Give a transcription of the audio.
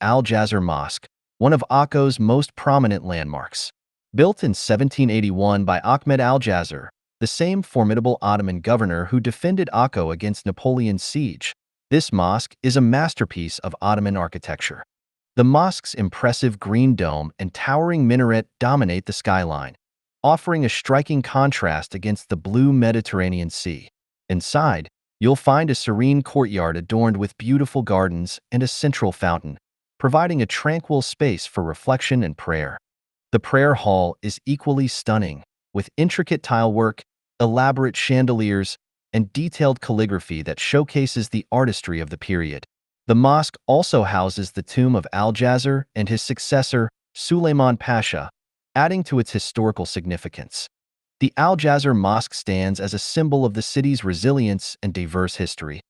Al-Jazzar Mosque, one of Akko's most prominent landmarks. Built in 1781 by Ahmed Al-Jazzar, the same formidable Ottoman governor who defended Akko against Napoleon's siege, this mosque is a masterpiece of Ottoman architecture. The mosque's impressive green dome and towering minaret dominate the skyline, offering a striking contrast against the blue Mediterranean Sea. Inside, you'll find a serene courtyard adorned with beautiful gardens and a central fountain, providing a tranquil space for reflection and prayer. The prayer hall is equally stunning, with intricate tilework, elaborate chandeliers, and detailed calligraphy that showcases the artistry of the period. The mosque also houses the tomb of Al-Jazzar and his successor, Suleiman Pasha, adding to its historical significance. The Al-Jazzar Mosque stands as a symbol of the city's resilience and diverse history,